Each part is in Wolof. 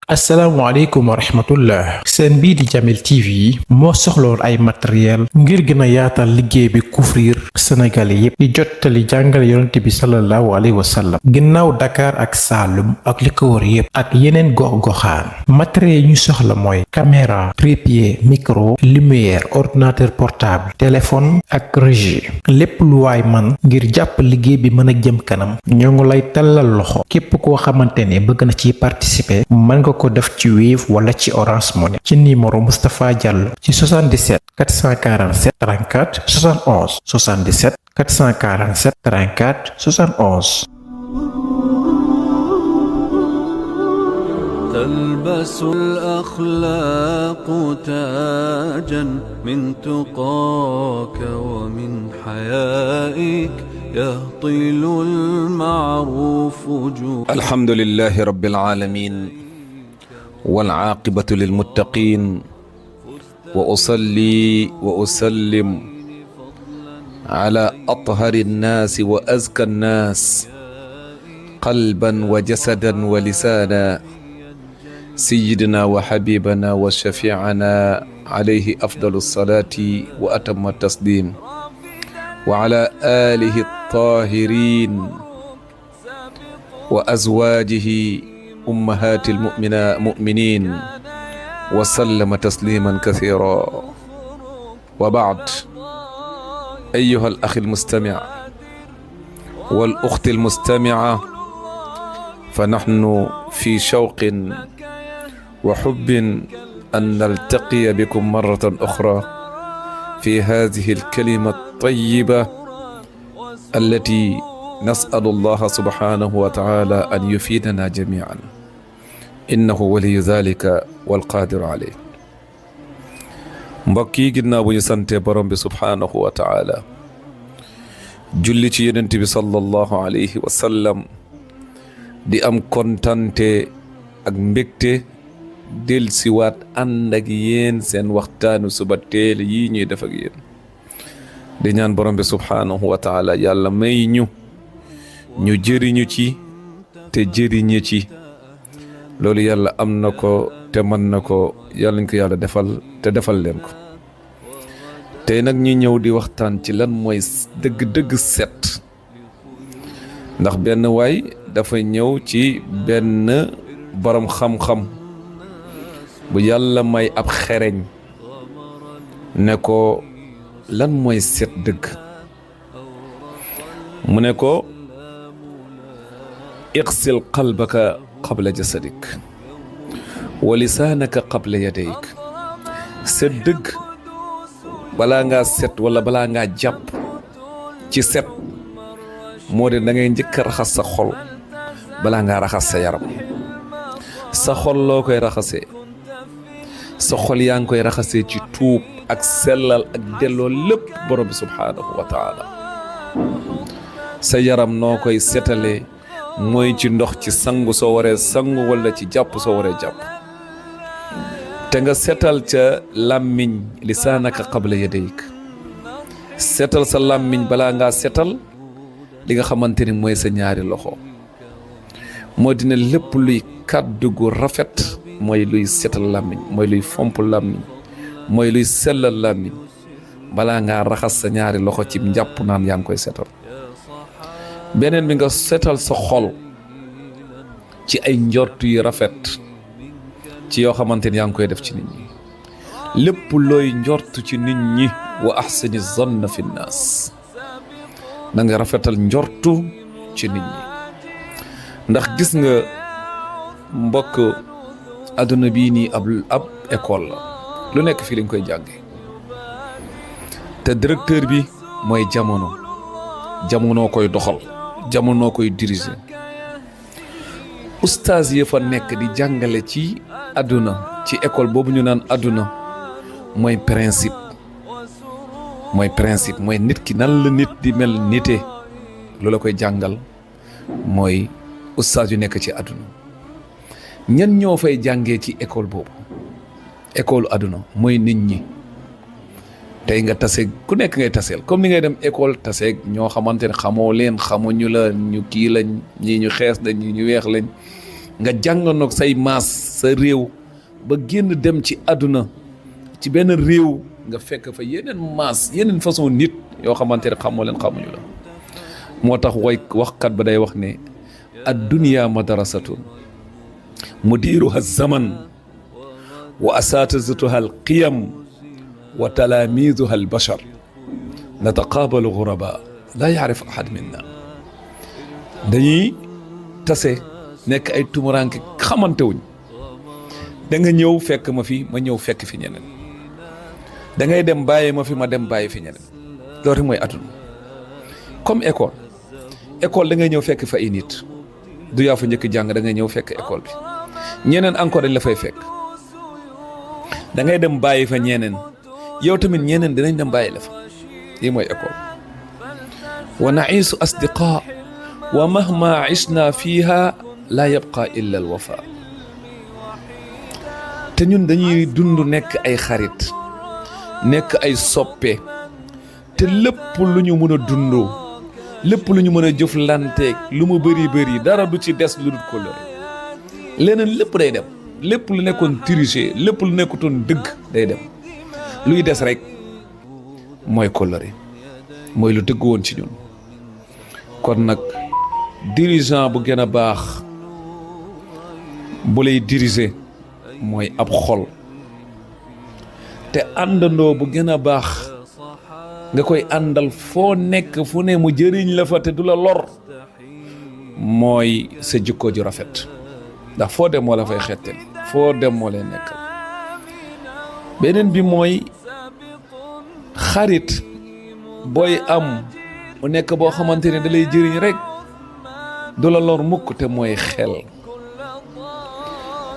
asalaamaaleykum wa rahmatullah seen bii di Jamil TV moo soxloon ay matériel ngir gën a yaatal liggéey bi couvrir Sénégal yépp di jottali jàngale yonent bi sallallahu alayhi wa sallam ginnaaw Dakar ak Saalum ak li ko wër yépp ak yeneen gox-goxaan matériel yi ñu soxla mooy caméra trépied micro lumière ordinateur portable téléphone ak régie lépp lu waay man ngir jàpp liggéey bi mën a jëm kanam ñoo ngi lay tallal loxo képp koo xamante ne bëgg na ci participer mën nga ko def ci Wave wala ci Orange Money ci numéro Moustapha Diallo ci 77 447 34 71 77 447 34 71. تلبس الأخلاق تاجا من تقاك ومن حيائك يهطل المعروف جود. الحمد لله رب العالمين والعاقبة للمتقين وأصلي وأسلم على أطهر الناس وأزكى الناس قلبا وجسدا ولسانا سيدنا وحبيبنا وشفيعنا عليه أفضل الصلاة وأتم التسليم وعلى آله الطاهرين وأزواجه أمهات المؤمنين وسلم تسليما كثيرا وبعد أيها الأخ المستمع والأخت المستمعة فنحن في شوق وحب أن نلتقي بكم مرة أخرى في هذه الكلمة الطيبة التي نسأل الله سبحانه وتعالى أن يفيدنا جميعا إنه ولي ذلك والقادر عليه. mbokk yi ginnaaw bu ñu sante borom bi subhaanahu wa taala julli ci yonent bi sallallahu alayhi wa sallam di am kontante ak mbégte del siwaat ànd ak yéen seen waxtaanu suba teel yi ñuy def ak yéen di ñaan borom bi subhaanahu wa taala yàlla may ñu jëriñu ci te jëriñe ci loolu yàlla am na ko te mën na ko yàlla ñu ko yàlla defal te defal leen ko tey nag ñu ñëw di waxtaan ci lan mooy dëgg-dëgg set ndax benn waay dafa ñëw ci benn borom xam-xam bu yàlla may ab xereñ ne ko lan mooy set dëgg mu ne ko iqsil qalbaka qabla jasadik wa lisaanaka qabla yadayk set dëgg balaa ngaa set wala balaa ngaa jàpp ci set moo de da ngay njëkk a raxas sa xol balaa ngaa raxas sa yaram sa xol loo koy raxasee sa xol yaa ngi koy raxasee ci tuub ak sellal ak delloo lépp borom bi subhaanahu wa taala sa yaram noo koy setalee mooy ci ndox ci sangu soo waree sangu wala ci jàpp soo waree jàpp te nga setal ca làmmiñ lisaanaka qabla yadayk setal sa làmmiñ balaa ngaa setal li nga xamante ni mooy sa ñaari loxo moo dina lépp luy kàddu gu rafet mooy luy setal làmmiñ mooy luy fomp làmmiñ mooy luy sellal làmmiñ balaa ngaa raxas sa ñaari loxo ci njàpp naan yaa ngi koy setal beneen bi nga setal sa xol ci ay njortu yu rafet ci yoo xamante ni yaa ngi koy def ci nit ñi lépp looy njortu ci nit ñi wa ahsani zanna fi nnaas na nga rafetal njortu ci nit ñi ndax gis nga mbokk adduna bii nii ab école la lu nekk fii lañ koy jànge te directeur bi mooy jamono koy doxal jamono koy diriger ustaas yi fa nekk di jàngale ci àdduna ci école boobu ñu naan àdduna mooy principe mooy nit ki nan la nit di mel nite lu la koy jàngal mooy ustaas yu nekk ci àdduna ñan ñoo fay jàngee ci école boobu école àdduna mooy nit ñi tey nga taseeg ku nekk ngay taseel comme ni ngay dem école taseeg ñoo xamante ne xamoo leen xamuñu la ñu kii lañ ñii ñu xees lañ ñii ñu weex lañ nga jànganoog say maas sa réew ba génn dem ci àdduna ci benn réew nga fekk fa yeneen maas yeneen façon nit yoo xamante ne xamoo leen xamuñu la moo tax waxkat ba day wax ne ad-dunya madrasatun mudiruha zaman wa asatizatuha al-qiyam wa talamizuha al-bashar nataqabalu ghuraba la yaarif ahad minna dañuy tase nekk ay tumuranke xamante wuñ da nga ñëw fekk ma fi ma ñëw fekk fi ñeneen da ngay dem bàyyi ma fi ma dem bàyyi fi ñeneen loolu mooy àdduna comme école da ngay ñëw fekk fa ay nit du yaa fa njëkk jàng da ngay ñëw fekk école bi ñeneen encore dañ la fay fekk da ngay dem bàyyi fa ñeneen yow tamit ñeneen dinañ dem bàyyi la fa lii mooy école wa naisu asdiqa wa mahma ishna fiha la yabqa illa al wafa te ñun dañuy dund nekk ay xarit nekk ay soppe te lépp lu ñu mën a dundoo lépp lu ñu mën a jëflanteeg lu mu bëri dara du ci des lu dul kóllëre leneen lépp day dem lépp lu nekkoon tricher lépp lu nekkutoon dëgg day dem luy des rek mooy kóllëre mooy lu dëgg woon ci ñun kon nag dirigeant bu gën a baax bu lay diriger mooy ab xol te àndandoo bu gën a baax nga koy àndal foo nekk fu ne mu jëriñ la fa te du la lor mooy sa jikko ju rafet ndax foo dem moo la fay xettali foo dem moo lay nekkal beneen bi mooy xarit booy am mu nekk boo xamante ne da lay jëriñ rek du la lor mukk te mooy xel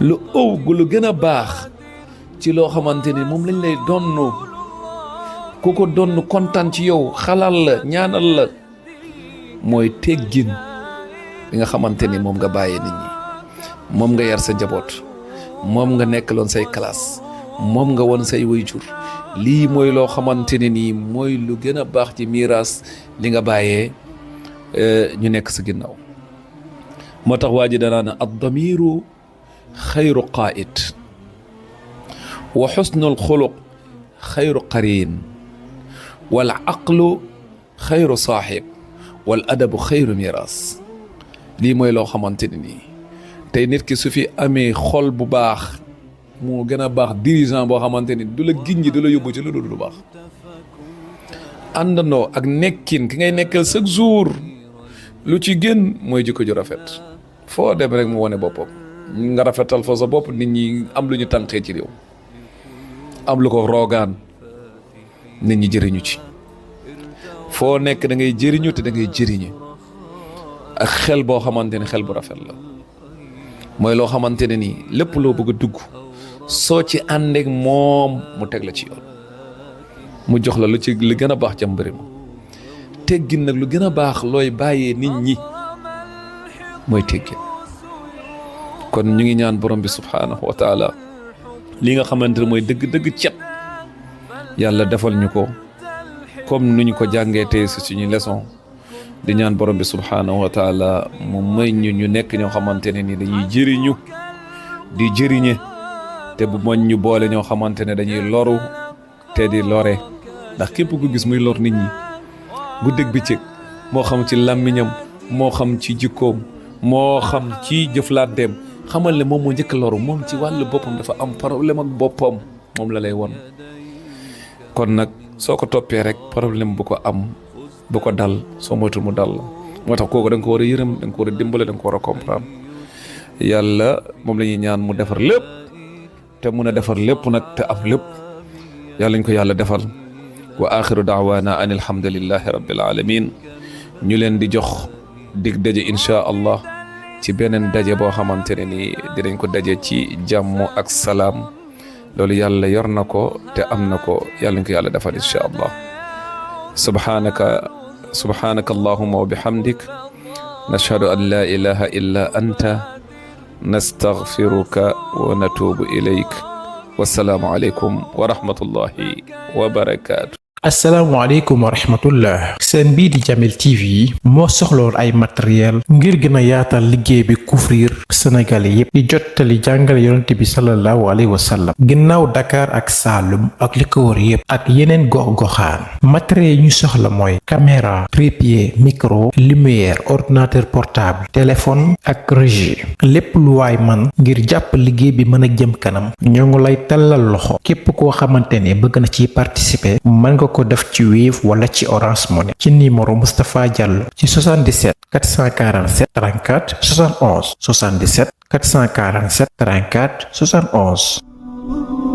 lu ëw gu lu gën a baax ci loo xamante ni moom lañ lay donn ku ko donn kontaan ci yow xalal la ñaanal la mooy teggin bi nga xamante ni moom nga bàyyee nit ñi moom nga yar sa njaboot moom nga nekkaloon say classe moom nga won say waajur lii mooy loo xamante ne nii mooy lu gën a baax ci miiras li nga bàyyee ñu nekk sa ginnaaw moo tax waa ji danaa ne ad-damiru xayru qaa'id wa xusnul xuluq xayru qarin wal aqlu xayru saaxib wal adabu xayru miiras lii mooy loo xamante ne nii tey nit ki su fi amee xol bu baax moo gën a baax dirigeant boo xamante ni du la ginji du la yóbbu ci lu dul lu baax àndandoo ak nekkin ki ngay nekkal chaque jour lu ci gën mooy jikko ju rafet foo dem rek mu wane boppam nga rafetal fa sa bopp nit ñi am lu ñu tànqee ci réew am lu ko roogaan nit ñi jëriñu ci foo nekk da ngay jëriñu te da ngay jëriñe ak xel boo xamante ne xel bu rafet la mooy loo xamante ne nii lépp loo bëgg a dugg soo ci àndeek moom mu teg la ci yoon mu jox la lu ci li gën a baax ca mbir ma teggin nag lu gën a baax looy bàyyee nit ñi mooy teggin kon ñu ngi ñaan borom bi subhaanahu wa taala li nga xamante ne mooy dëgg-dëgg cet yàlla defal ñu ko comme nu ñu ko jàngee tey si suñu leçon di ñaan borom bi subhaanahu wa taala mu may ñu nekk ñoo xamante ne ni dañuy jëriñu di jëriñe te bu moñ ñu boole ñoo xamante ne dañuy loru te di lore ndax képp ku gis muy lor nit ñi guddeeg bëccëg moo xam ci làmmiñam moo xam ci jikkoom moo xam ci jëflanteem xamal ne moom moo njëkk loru moom ci wàllu boppam dafa am problème ak boppam moom la lay won kon nag soo ko toppee rek problème bu ko am bu ko dal soo moytul mu dal la moo tax kooku da nga ko war a yërëm da nga ko war a dimbale da nga ko war a comprendre yàlla moom la ñuy ñaan mu defar lépp te mun a defar lépp nag te am lépp yàlla ñu ko yàlla defal wa axiru daawaana an alhamdulillahi rabbil alamin ñu leen di jox dig daje inchaa allah ci beneen daje boo xamante ne ni dinañ ko daje ci jàmm ak salaam loolu yàlla yor na ko te am na ko yàlla ñu ko yàlla defal inchaa allah subhanaka allahumma wa bihamdik nashhadu an la ilaha illa anta nastaghfiruka wa natubu ilayk wassalaamu aleykum wa rahmatullahi wa barakatuh asalaamaaleykum wa rahmatullah seen bii di Jamil TV moo soxloon ay matériel ngir gën a yaatal liggéey bi couvrir sénégalais yépp di jottali jàngale yonent bi sallallahu alayhi wa sallam ginnaaw Dakar ak Saalum ak li ko wër yépp ak yeneen gox-goxaan matériel yi ñu soxla mooy caméra trépied micro lumière ordinateur portable téléphone ak régie lépp lu waay man ngir jàpp liggéey bi mën a jëm kanam ñoo ngi lay tallal loxo képp koo xamante ne bëgg na ci participer mën nga ko def ci Wave wala ci Orange Money ci numéro Moustapha Diallo ci 77 447 34 71 77 447 34 71